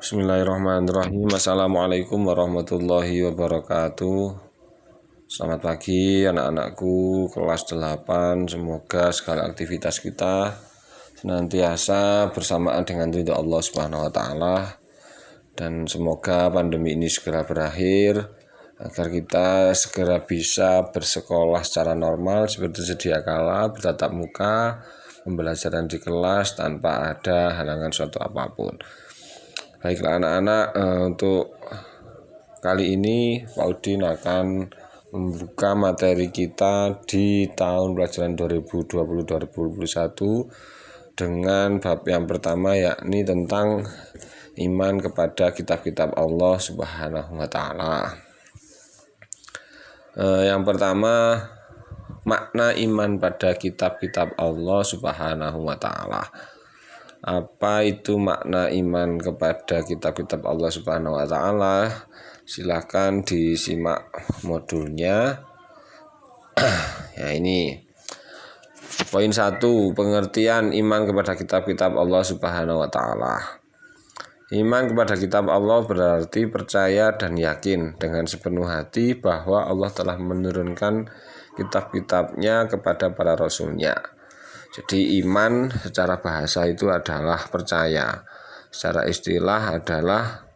Bismillahirrahmanirrahim. Assalamualaikum warahmatullahi wabarakatuh. Selamat pagi anak-anakku kelas 8. Semoga segala aktivitas kita senantiasa bersamaan dengan ridha Allah Subhanahu wa taala, dan semoga pandemi ini segera berakhir agar kita segera bisa bersekolah secara normal seperti sedia kala, bertatap muka, pembelajaran di kelas tanpa ada halangan suatu apapun. Baiklah anak-anak, untuk kali ini Pak Udin akan membuka materi kita di tahun pelajaran 2020-2021 dengan bab yang pertama, yakni tentang iman kepada kitab-kitab Allah Subhanahu wa taala. Yang pertama, makna iman pada kitab-kitab Allah Subhanahu wa taala. Apa itu makna iman kepada kitab-kitab Allah Subhanahu wa taala? Silahkan disimak modulnya. Ya, ini poin 1, pengertian iman kepada kitab-kitab Allah Subhanahu wa taala. Iman kepada kitab Allah berarti percaya dan yakin dengan sepenuh hati bahwa Allah telah menurunkan kitab-kitabnya kepada para rasulnya. Jadi iman secara bahasa itu adalah percaya, secara istilah adalah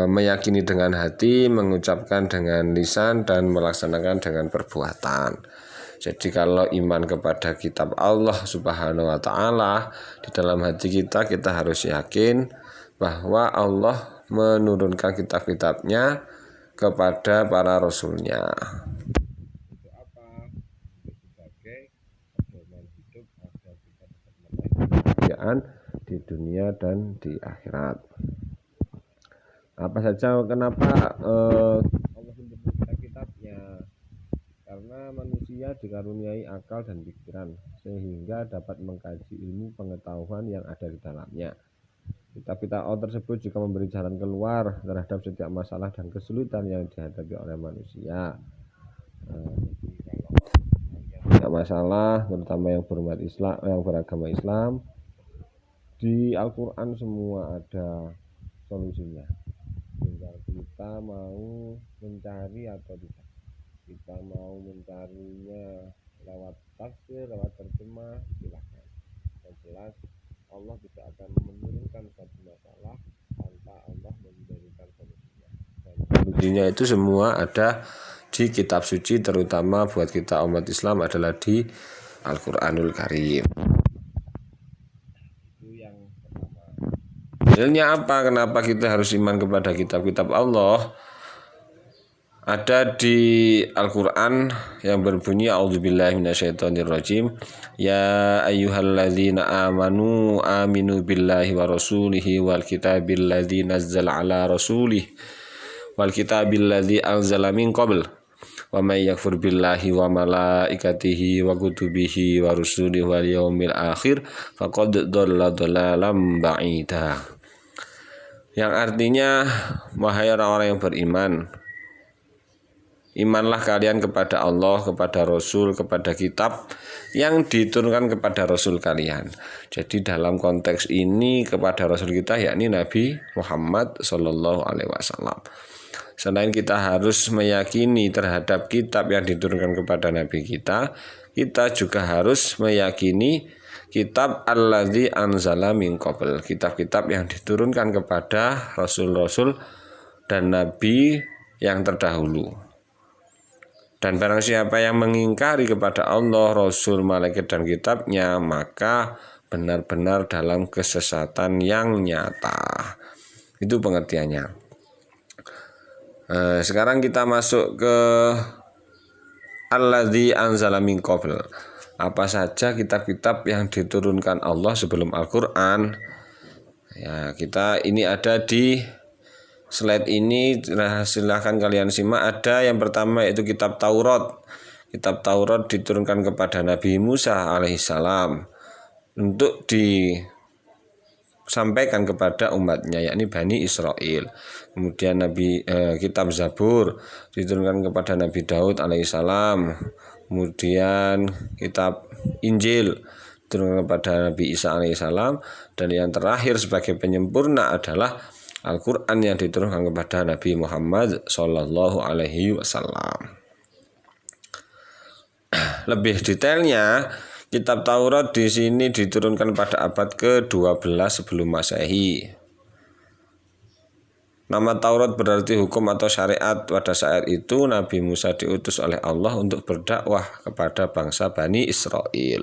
meyakini dengan hati, mengucapkan dengan lisan, dan melaksanakan dengan perbuatan. Jadi kalau iman kepada kitab Allah Subhanahu wa taala, di dalam hati kita harus yakin bahwa Allah menurunkan kitab-kitabnya kepada para rasulnya. Di dunia dan di akhirat. Apa saja kenapa Allah menurunkan kitabnya? Karena manusia dikaruniai akal dan pikiran sehingga dapat mengkaji ilmu pengetahuan yang ada di dalamnya. Kitab-kitab Allah tersebut juga memberi jalan keluar terhadap setiap masalah dan kesulitan yang dihadapi oleh manusia. Tidak masalah, terutama yang beragama Islam, di Al-Quran semua ada solusinya. Tinggal kita mau mencari atau tidak. Kita mau mencarinya lewat tafsir, lewat terjemah, silahkan. Yang jelas Allah tidak akan menurunkan suatu masalah tanpa Allah memberikan solusinya. Dan solusinya itu semua ada di kitab suci, terutama buat kita umat Islam adalah di Al-Quranul Karim. Dalilnya apa? Kenapa kita harus iman kepada kitab-kitab Allah? Ada di Al-Quran yang berbunyi A'udzubillahi minasyaitonirrajim. Ya ayyuhalladzina amanu aminu billahi wa rasulihi wal kitabil ladzi nazzala ala rasulih wal kitabil ladzi anzala min qabl wa may yakfur billahi wa malaikatihi wa kutubihi wa rusulihi wal yaumil akhir faqad dhalla dhalalan ba'ida. Yang artinya, wahai orang-orang yang beriman, imanlah kalian kepada Allah, kepada Rasul, kepada kitab yang diturunkan kepada Rasul kalian. Jadi dalam konteks ini kepada Rasul kita, yakni Nabi Muhammad Sallallahu Alaihi Wasallam. Selain kita harus meyakini terhadap kitab yang diturunkan kepada Nabi kita juga harus meyakini kitab alladzi anzala min qabl, kitab-kitab yang diturunkan kepada rasul-rasul dan nabi yang terdahulu. Dan barang siapa yang mengingkari kepada Allah, Rasul, malaikat dan kitabnya, maka benar-benar dalam kesesatan yang nyata. Itu pengertiannya. Sekarang kita masuk ke alladzi anzala min qabl. Apa saja kitab-kitab yang diturunkan Allah sebelum Al-Quran? Ya, kita ini ada di slide ini, silahkan kalian simak. Ada yang pertama yaitu kitab Taurat. Kitab Taurat diturunkan kepada Nabi Musa alaihissalam untuk disampaikan kepada umatnya, yakni Bani Israel. Kemudian kitab Zabur diturunkan kepada Nabi Daud alaihissalam. Kemudian kitab Injil diturunkan kepada Nabi Isa alaihissalam, dan yang terakhir sebagai penyempurna adalah Al-Quran yang diturunkan kepada Nabi Muhammad Sallallahu Alaihi Wasallam. Lebih detailnya, kitab Taurat di sini diturunkan pada abad ke-12 sebelum Masehi. Nama Taurat berarti hukum atau syariat. Pada saat itu Nabi Musa diutus oleh Allah untuk berdakwah kepada bangsa Bani Israel.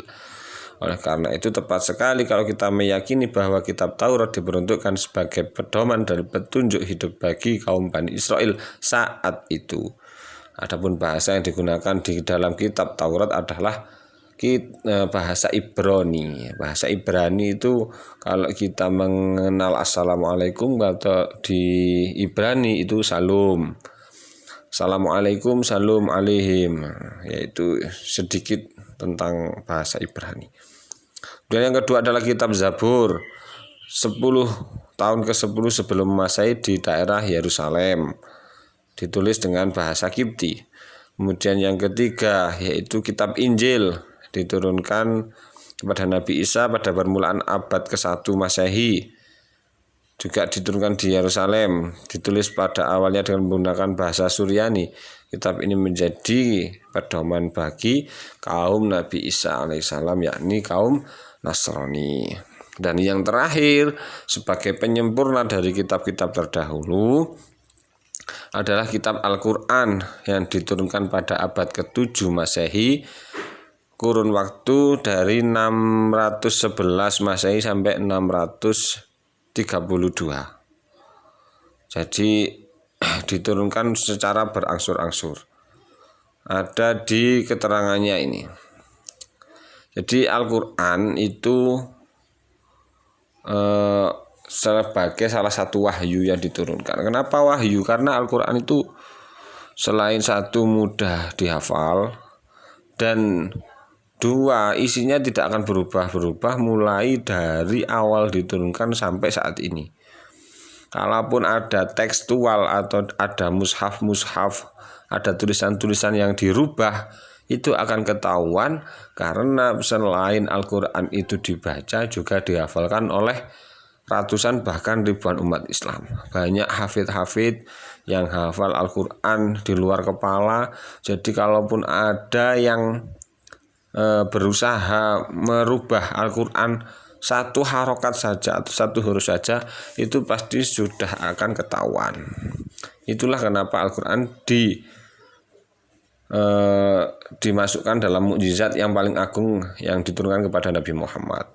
Oleh karena itu tepat sekali kalau kita meyakini bahwa kitab Taurat diperuntukkan sebagai pedoman dan petunjuk hidup bagi kaum Bani Israel saat itu. Adapun bahasa yang digunakan di dalam kitab Taurat adalah bahasa Ibrani. Bahasa Ibrani itu kalau kita mengenal Assalamualaikum, atau di Ibrani itu Salum. Assalamualaikum, Salum alaihim, yaitu sedikit tentang bahasa Ibrani. Dan yang kedua adalah kitab Zabur, 10 tahun ke-10 sebelum Masehi di daerah Yerusalem, ditulis dengan bahasa Kipti. Kemudian yang ketiga yaitu kitab Injil, diturunkan kepada Nabi Isa pada permulaan abad ke-1 Masehi, juga diturunkan di Yerusalem, ditulis pada awalnya dengan menggunakan bahasa Suryani. Kitab ini menjadi pedoman bagi kaum Nabi Isa alaihissalam, yakni kaum Nasrani. Dan yang terakhir sebagai penyempurna dari kitab-kitab terdahulu adalah kitab Al-Quran yang diturunkan pada abad ke-7 Masehi, kurun waktu dari 611 Masehi sampai 632. Jadi diturunkan secara berangsur-angsur. Ada di keterangannya ini. Jadi Al-Quran itu sebagai salah satu wahyu yang diturunkan. Kenapa wahyu? Karena Al-Quran itu selain satu mudah dihafal, dan dua isinya tidak akan berubah-berubah mulai dari awal diturunkan sampai saat ini. Kalaupun ada tekstual atau ada mushaf, ada tulisan-tulisan yang dirubah, itu akan ketahuan karena selain Al-Quran itu dibaca juga dihafalkan oleh ratusan bahkan ribuan umat Islam. Banyak hafid-hafid yang hafal Al-Quran di luar kepala. Jadi kalaupun ada yang berusaha merubah Al-Quran satu harokat saja atau satu huruf saja, itu pasti sudah akan ketahuan. Itulah kenapa Al-Quran dimasukkan dalam mukjizat yang paling agung yang diturunkan kepada Nabi Muhammad.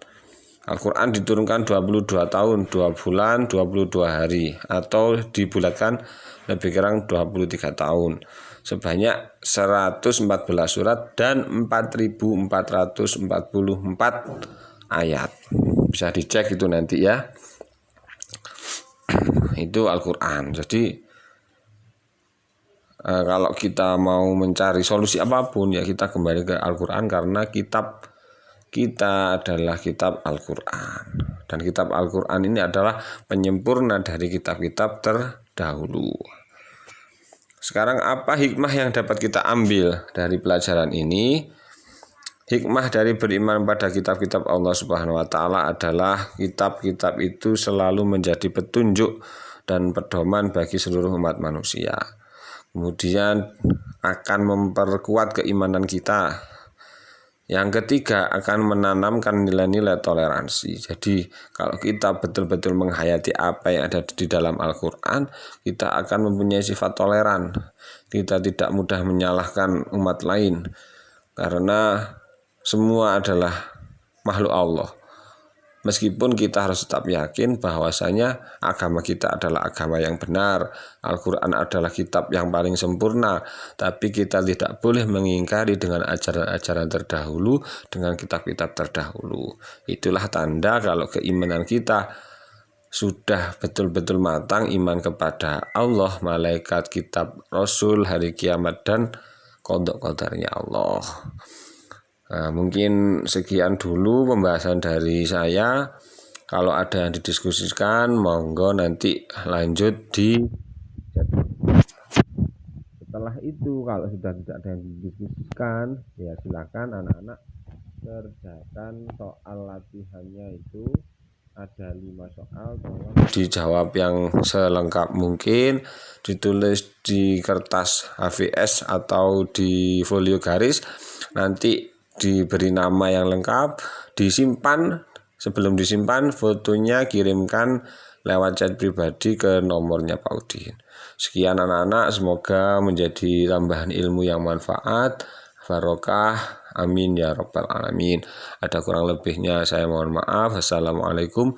Al-Quran diturunkan 22 tahun, 2 bulan, 22 hari, atau dibulatkan lebih kurang 23 tahun. Sebanyak 114 surat dan 4.444 ayat. Bisa dicek itu nanti ya. Itu Al-Quran. Jadi kalau kita mau mencari solusi apapun ya kita kembali ke Al-Quran, karena kitab kita adalah kitab Al-Quran, dan kitab Al-Quran ini adalah penyempurna dari kitab-kitab terdahulu. Sekarang apa hikmah yang dapat kita ambil dari pelajaran ini? Hikmah dari beriman pada kitab-kitab Allah Subhanahu wa Ta'ala adalah kitab-kitab itu selalu menjadi petunjuk dan pedoman bagi seluruh umat manusia. Kemudian akan memperkuat keimanan kita. Yang ketiga, akan menanamkan nilai-nilai toleransi. Jadi kalau kita betul-betul menghayati apa yang ada di dalam Al-Quran, kita akan mempunyai sifat toleran. Kita tidak mudah menyalahkan umat lain, karena semua adalah makhluk Allah. Meskipun kita harus tetap yakin bahwasanya agama kita adalah agama yang benar, Al-Quran adalah kitab yang paling sempurna, tapi kita tidak boleh mengingkari dengan ajaran-ajaran terdahulu, dengan kitab-kitab terdahulu. Itulah tanda kalau keimanan kita sudah betul-betul matang, iman kepada Allah, malaikat, kitab, Rasul, hari kiamat, dan qada qadarnya Allah. Nah, mungkin sekian dulu pembahasan dari saya. Kalau ada yang didiskusikan, monggo nanti lanjut di setelah itu. Kalau sudah tidak ada yang didiskusikan, ya silakan anak-anak mengerjakan soal latihannya itu ada 5 soal, tolong dijawab yang selengkap mungkin, ditulis di kertas HVS atau di folio garis, nanti diberi nama yang lengkap, disimpan. Sebelum disimpan, fotonya kirimkan lewat chat pribadi ke nomornya Pak Udin. Sekian anak-anak, semoga menjadi tambahan ilmu yang manfaat, barokah, amin ya rabbal alamin. Ada kurang lebihnya saya mohon maaf. Assalamualaikum